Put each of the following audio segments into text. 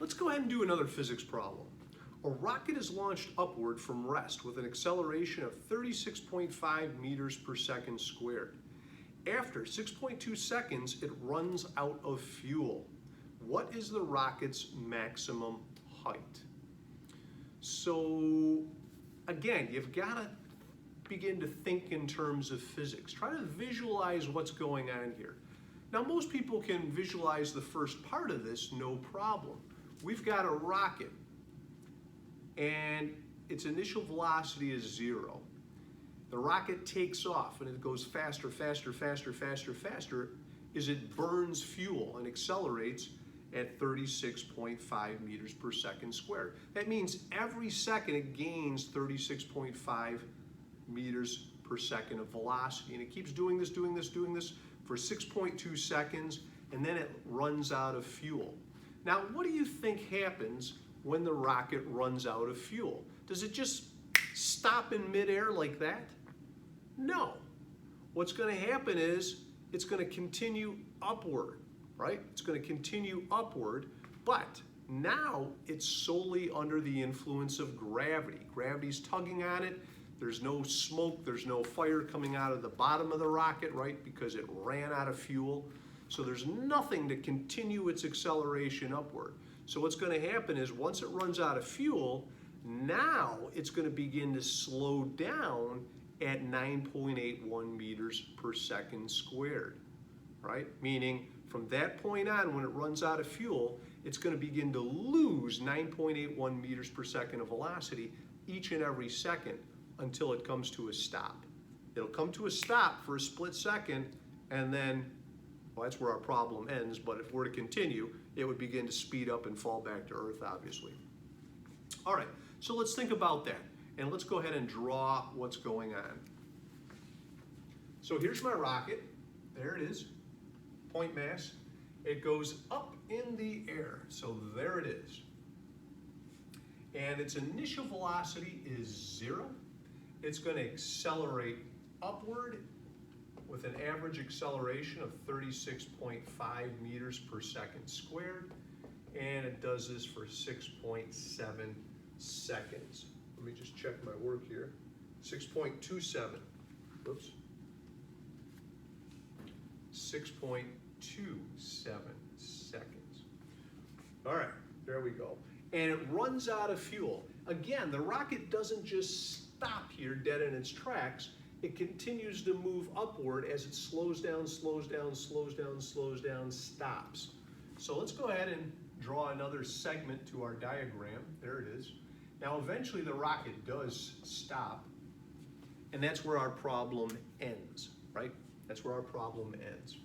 Let's go ahead and do another physics problem. A rocket is launched upward from rest with an acceleration of 36.5 meters per second squared. After 6.2 seconds, it runs out of fuel. What is the rocket's maximum height? So again, you've got to begin to think in terms of physics. Try to visualize what's going on here. Now, most people can visualize the first part of this, no problem. We've got a rocket, and its initial velocity is 0. The rocket takes off, and it goes faster, faster, faster, faster, faster, as it burns fuel and accelerates at 36.5 meters per second squared. That means every second it gains 36.5 meters per second of velocity, and it keeps doing this, doing this, doing this for 6.2 seconds, and then it runs out of fuel. Now, what do you think happens when the rocket runs out of fuel? Does it just stop in midair like that? No. What's going to happen is it's going to continue upward, right? It's going to continue upward, but now it's solely under the influence of gravity. Gravity's tugging on it. There's no smoke, there's no fire coming out of the bottom of the rocket, right? Because it ran out of fuel. So there's nothing to continue its acceleration upward. So what's going to happen is once it runs out of fuel, now it's going to begin to slow down at 9.81 meters per second squared, right? Meaning from that point on, when it runs out of fuel, it's going to begin to lose 9.81 meters per second of velocity each and every second until it comes to a stop. It'll come to a stop for a split second, and then, well, that's where our problem ends, but if we're to continue, it would begin to speed up and fall back to Earth, obviously. All right, so let's think about that, and let's go ahead and draw what's going on. So here's my rocket. There it is, point mass. It goes up in the air, so there it is. And its initial velocity is 0. It's going to accelerate upward with an average acceleration of 36.5 meters per second squared, and it does this for 6.7 seconds. Let me just check my work here. 6.27. Whoops. 6.27 seconds. All right, there we go. And it runs out of fuel. Again, the rocket doesn't just stop here dead in its tracks. It continues to move upward as it slows down, slows down, slows down, slows down, stops. So let's go ahead and draw another segment to our diagram. There it is. Now eventually the rocket does stop, and that's where our problem ends, right? That's where our problem ends.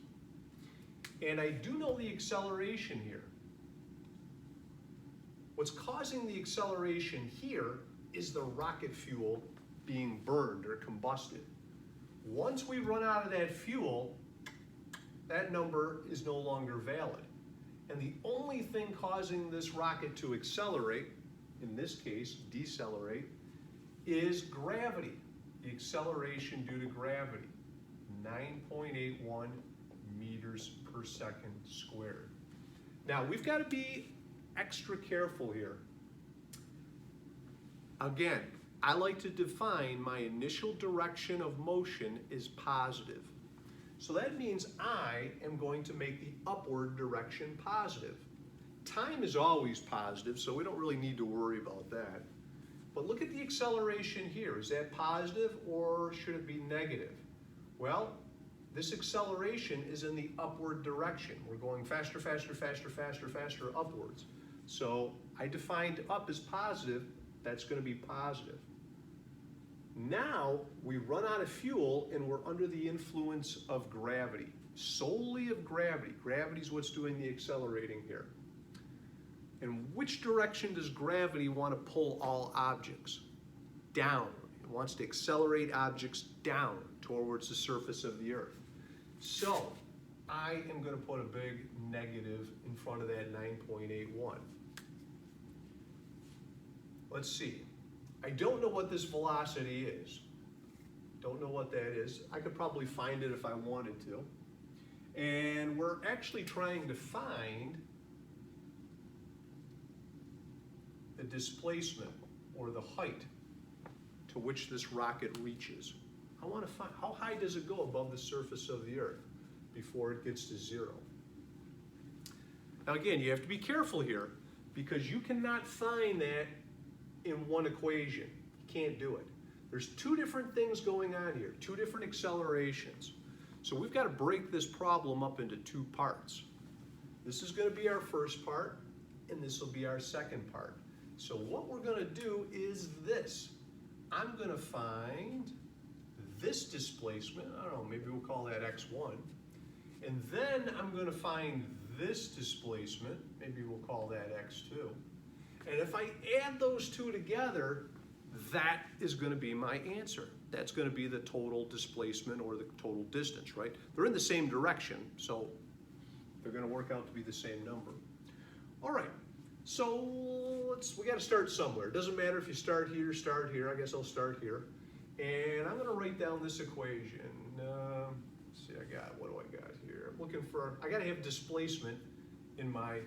And I do know the acceleration here. What's causing the acceleration here is the rocket fuel being burned or combusted. Once we run out of that fuel, that number is no longer valid. And the only thing causing this rocket to accelerate, in this case decelerate, is gravity. The acceleration due to gravity, 9.81 meters per second squared. Now we've got to be extra careful here. Again, I like to define my initial direction of motion as positive. So that means I am going to make the upward direction positive. Time is always positive, so we don't really need to worry about that. But look at the acceleration here. Is that positive or should it be negative? Well, this acceleration is in the upward direction. We're going faster, faster, faster, faster, faster upwards. So I defined up as positive. That's going to be positive. Now we run out of fuel and we're under the influence of gravity, solely of gravity. Gravity is what's doing the accelerating here. And which direction does gravity want to pull all objects? Down. It wants to accelerate objects down towards the surface of the Earth. So I am going to put a big negative in front of that 9.81. Let's see. I don't know what this velocity is. Don't know what that is. I could probably find it if I wanted to. And we're actually trying to find the displacement or the height to which this rocket reaches. I want to find how high does it go above the surface of the Earth before it gets to 0. Now again, you have to be careful here because you cannot find that in one equation. You can't do it. There's two different things going on here, two different accelerations. So we've got to break this problem up into two parts. This is going to be our first part, and this will be our second part. So what we're going to do is this. I'm going to find this displacement, I don't know, maybe we'll call that x1, and then I'm going to find this displacement, maybe we'll call that x2. And if I add those two together, that is going to be my answer. That's going to be the total displacement or the total distance, right? They're in the same direction, so they're going to work out to be the same number. All right, so we got to start somewhere. It doesn't matter if you start here. I guess I'll start here. And I'm going to write down this equation. Let's see, what do I got here? I'm looking for, I got to have displacement in my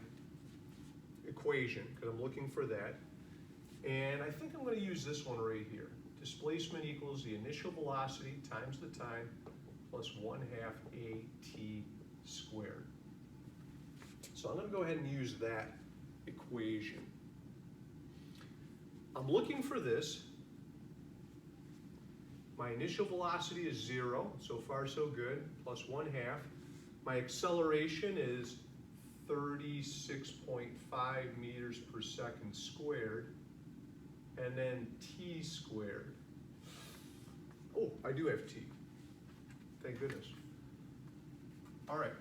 equation because I'm looking for that. And I think I'm going to use this one right here. Displacement equals the initial velocity times the time plus 1/2 at squared. So I'm going to go ahead and use that equation. I'm looking for this. My initial velocity is 0, so far so good, plus 1/2. My acceleration is 36.5 meters per second squared, and then t squared. Oh, I do have t. Thank goodness. All right,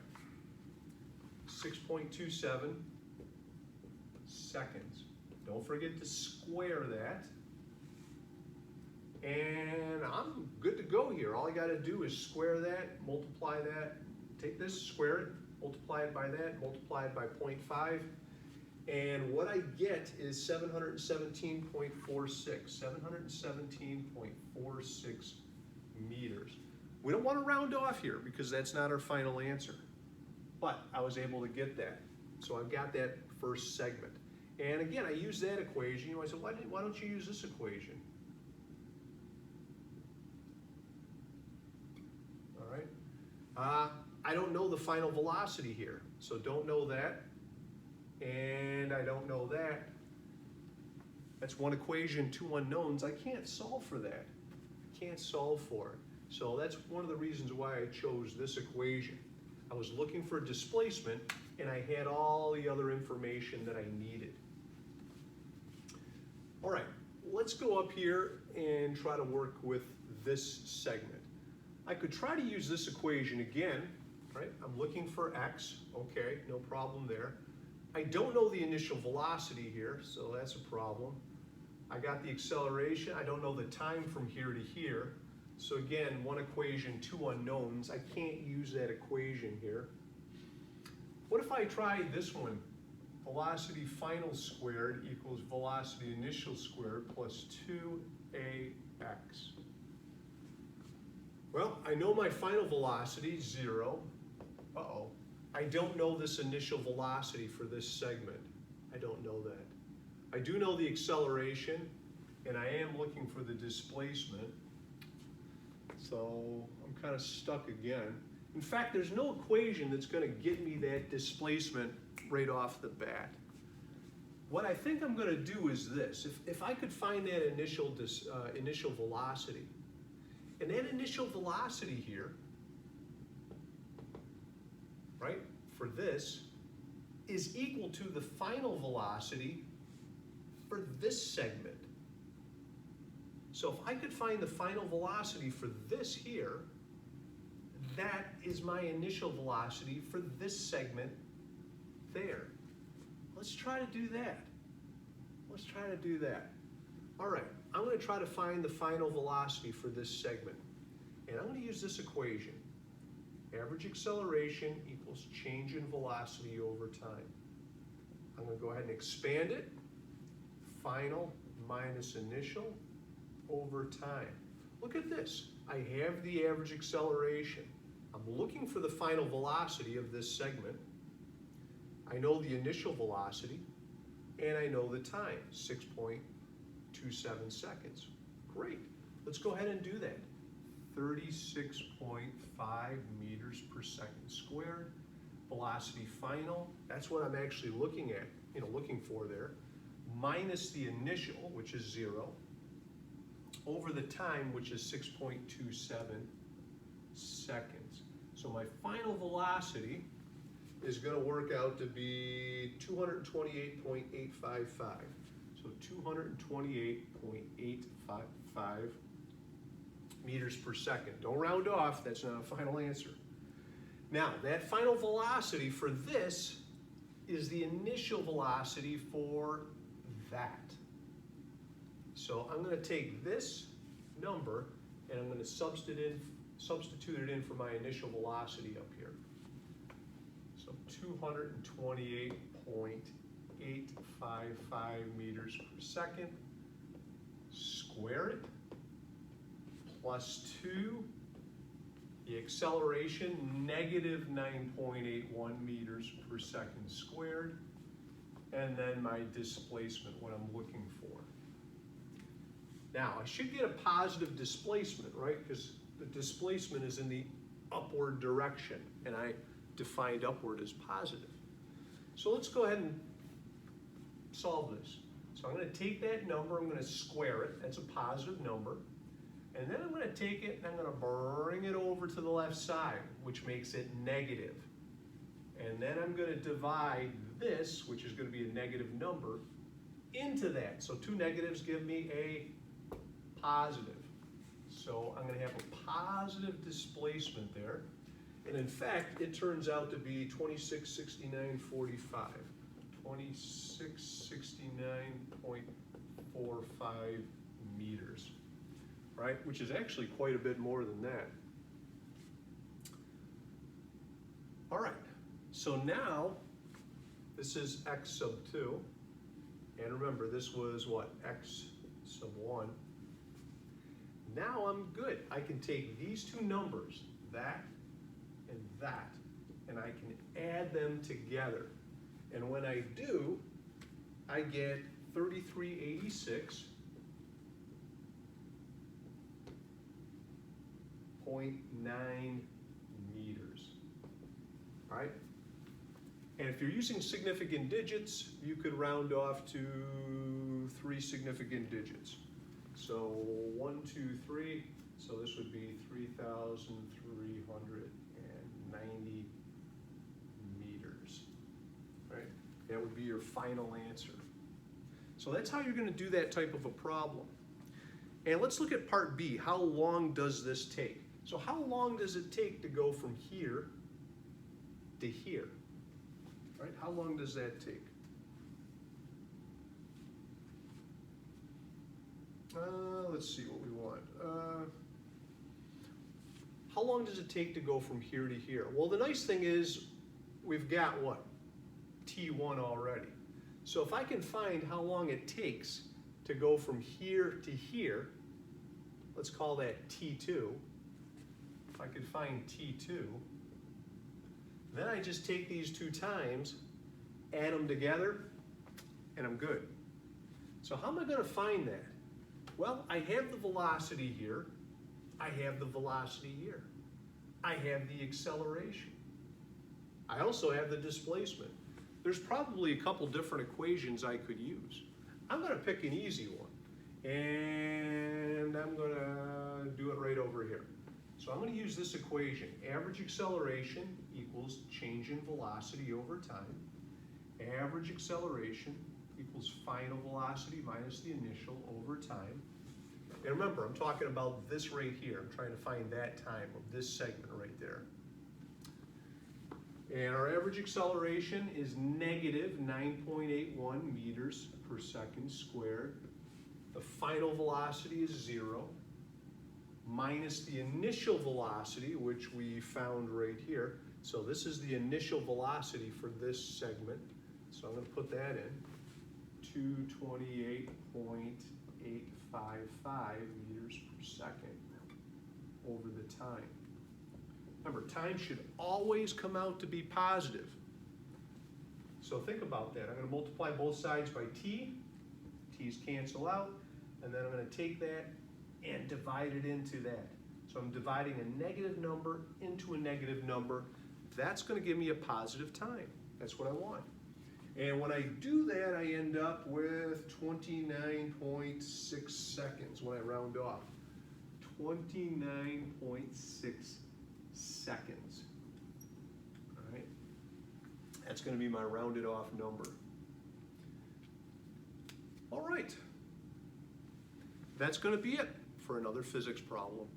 6.27 seconds. Don't forget to square that. And I'm good to go here. All I got to do is square that, multiply that, take this, square it, multiply it by that, multiply it by 0.5. And what I get is 717.46, 717.46 meters. We don't want to round off here because that's not our final answer. But I was able to get that. So I've got that first segment. And again, I use that equation. You know, I said, why don't you use this equation? All right. I don't know the final velocity here, so don't know that. And I don't know that. That's one equation, two unknowns. I can't solve for that. Can't solve for it. So that's one of the reasons why I chose this equation. I was looking for displacement, and I had all the other information that I needed. All right, let's go up here and try to work with this segment. I could try to use this equation again, right? I'm looking for x, okay, no problem there. I don't know the initial velocity here, so that's a problem. I got the acceleration, I don't know the time from here to here. So again, one equation, two unknowns. I can't use that equation here. What if I tried this one? Velocity final squared equals velocity initial squared plus 2ax. Well, I know my final velocity, 0. Uh-oh. I don't know this initial velocity for this segment. I don't know that. I do know the acceleration, and I am looking for the displacement. So I'm kind of stuck again. In fact, there's no equation that's going to get me that displacement right off the bat. What I think I'm going to do is this. If I could find that initial velocity, and that initial velocity here, right, for this, is equal to the final velocity for this segment. So if I could find the final velocity for this here, that is my initial velocity for this segment there. Let's try to do that. Let's try to do that. All right, I'm going to try to find the final velocity for this segment. And I'm going to use this equation. Average acceleration equals change in velocity over time. I'm going to go ahead and expand it. Final minus initial over time. Look at this. I have the average acceleration. I'm looking for the final velocity of this segment. I know the initial velocity, and I know the time, 6.27 seconds. Great, let's go ahead and do that. 36.5 meters per second squared. Velocity final, that's what I'm actually looking at, looking for there, minus the initial, which is 0, over the time, which is 6.27 seconds. So my final velocity is going to work out to be 228.855. So 228.855 meters per second. Don't round off, that's not a final answer. Now, that final velocity for this is the initial velocity for that. So I'm going to take this number and I'm going to substitute it in for my initial velocity up here. So 228.855 meters per second, square it, plus 2, the acceleration, negative 9.81 meters per second squared, and then my displacement, what I'm looking for. Now, I should get a positive displacement, right? Because the displacement is in the upward direction, and I defined upward as positive. So let's go ahead and solve this. So I'm going to take that number, I'm going to square it, that's a positive number, and then I'm going to take it and I'm going to bring it over to the left side, which makes it negative. And then I'm going to divide this, which is going to be a negative number, into that. So two negatives give me a positive. So I'm going to have a positive displacement there. And in fact, it turns out to be 2669.45. 2669.45 meters, right? Which is actually quite a bit more than that. All right, so now this is x sub 2. And remember, this was what? X sub 1. Now I'm good. I can take these two numbers, that, and I can add them together. And when I do, I get 3386.9 meters. All right? And if you're using significant digits, you could round off to 3 significant digits. So 1, 2, 3, so this would be 3,390 meters, right? That would be your final answer. So that's how you're going to do that type of a problem. And let's look at part B. How long does this take? So how long does it take to go from here to here? Right? How long does that take? Let's see what we want. How long does it take to go from here to here? Well, the nice thing is we've got what? T1 already. So if I can find how long it takes to go from here to here, let's call that T2. If I could find T2, then I just take these two times, add them together, and I'm good. So how am I going to find that? Well, I have the velocity here. I have the velocity here. I have the acceleration. I also have the displacement. There's probably a couple different equations I could use. I'm going to pick an easy one, and I'm going to do it right over here. So I'm going to use this equation. Average acceleration equals change in velocity over time. Average acceleration equals final velocity minus the initial over time. And remember, I'm talking about this right here. I'm trying to find that time of this segment right there. And our average acceleration is negative 9.81 meters per second squared. The final velocity is 0, minus the initial velocity, which we found right here. So this is the initial velocity for this segment. So I'm going to put that in, 228.855 meters per second over the time. Remember, time should always come out to be positive. So think about that. I'm going to multiply both sides by t. T's cancel out. And then I'm going to take that and divide it into that. So I'm dividing a negative number into a negative number. That's going to give me a positive time. That's what I want. And when I do that, I end up with 29.6 seconds when I round off. 29.6 seconds. All right. That's going to be my rounded off number. All right. That's going to be it for another physics problem.